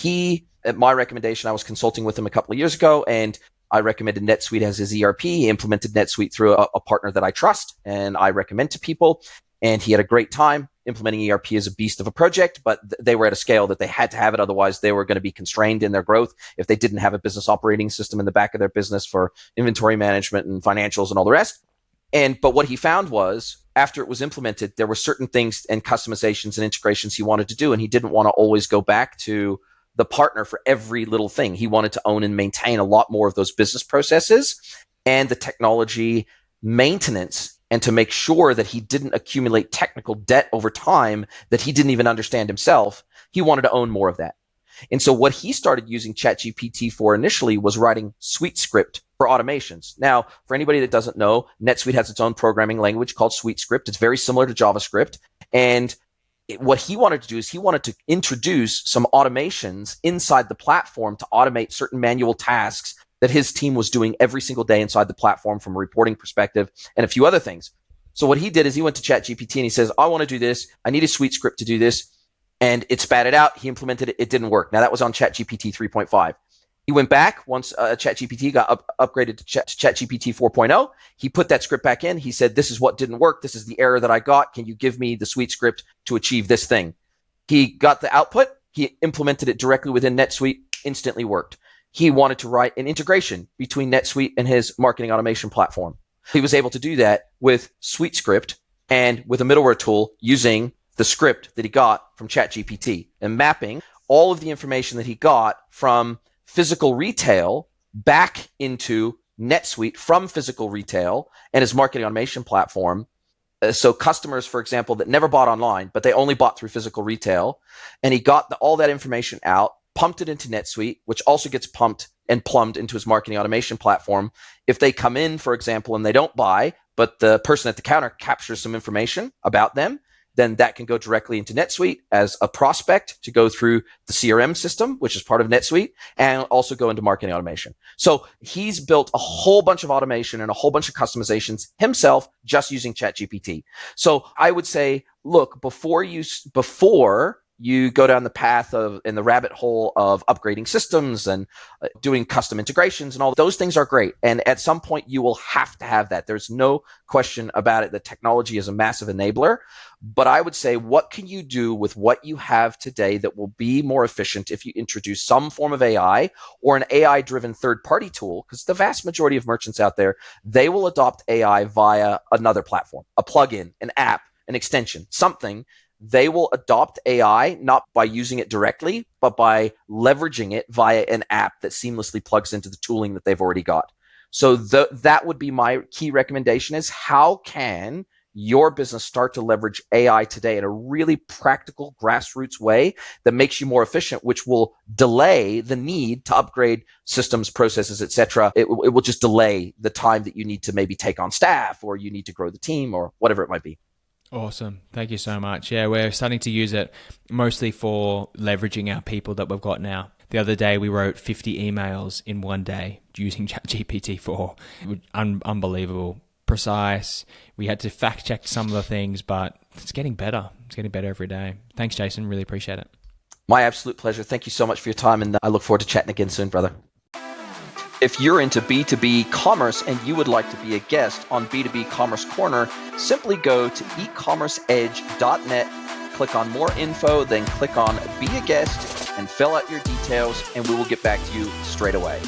at my recommendation, I was consulting with him a couple of years ago, and I recommended NetSuite as his ERP. He implemented NetSuite through a partner that I trust and I recommend to people. And he had a great time. Implementing ERP is a beast of a project, but they were at a scale that they had to have it. Otherwise, they were going to be constrained in their growth if they didn't have a business operating system in the back of their business for inventory management and financials and all the rest. But what he found was after it was implemented, there were certain things and customizations and integrations he wanted to do. And he didn't want to always go back to the partner for every little thing. He wanted to own and maintain a lot more of those business processes and the technology maintenance, and to make sure that he didn't accumulate technical debt over time that he didn't even understand himself. He wanted to own more of that. And so what he started using ChatGPT for initially was writing SweetScript for automations. Now, for anybody that doesn't know, NetSuite has its own programming language called SweetScript. It's very similar to JavaScript. And what he wanted to do is he wanted to introduce some automations inside the platform to automate certain manual tasks that his team was doing every single day inside the platform from a reporting perspective and a few other things. So what he did is he went to ChatGPT and he says, I want to do this. I need a SweetScript to do this. And it spat it out. He implemented it. It didn't work. Now that was on ChatGPT 3.5. He went back once ChatGPT got upgraded to ChatGPT 4.0. He put that script back in. He said, this is what didn't work. This is the error that I got. Can you give me the SweetScript to achieve this thing? He got the output. He implemented it directly within NetSuite. Instantly worked. He wanted to write an integration between NetSuite and his marketing automation platform. He was able to do that with SweetScript and with a middleware tool using the script that he got from ChatGPT and mapping all of the information that he got from physical retail back into NetSuite from physical retail and his marketing automation platform. So customers, for example, that never bought online, but they only bought through physical retail, and he got all that information out, pumped it into NetSuite, which also gets pumped and plumbed into his marketing automation platform. If they come in, for example, and they don't buy, but the person at the counter captures some information about them, then that can go directly into NetSuite as a prospect to go through the CRM system, which is part of NetSuite, and also go into marketing automation. So he's built a whole bunch of automation and a whole bunch of customizations himself just using ChatGPT. So I would say, look, before you go down the path of in the rabbit hole of upgrading systems and doing custom integrations and all those things are great. And at some point you will have to have that. There's no question about it. The technology is a massive enabler. But I would say, what can you do with what you have today that will be more efficient if you introduce some form of AI or an AI-driven third-party tool? Because the vast majority of merchants out there, they will adopt AI via another platform, a plugin, an app, an extension, something. They will adopt AI not by using it directly, but by leveraging it via an app that seamlessly plugs into the tooling that they've already got. So that would be my key recommendation is how can your business start to leverage AI today in a really practical grassroots way that makes you more efficient, which will delay the need to upgrade systems, processes, etc. It will just delay the time that you need to maybe take on staff or you need to grow the team or whatever it might be. Awesome. Thank you so much. Yeah, we're starting to use it mostly for leveraging our people that we've got now. The other day, we wrote 50 emails in one day using ChatGPT-4. Unbelievable. Precise. We had to fact check some of the things, but it's getting better. It's getting better every day. Thanks, Jason. Really appreciate it. My absolute pleasure. Thank you so much for your time, and I look forward to chatting again soon, brother. If you're into B2B commerce and you would like to be a guest on B2B Commerce Corner, simply go to eCommerceEdge.net, click on more info, then click on Be a Guest and fill out your details, and we will get back to you straight away.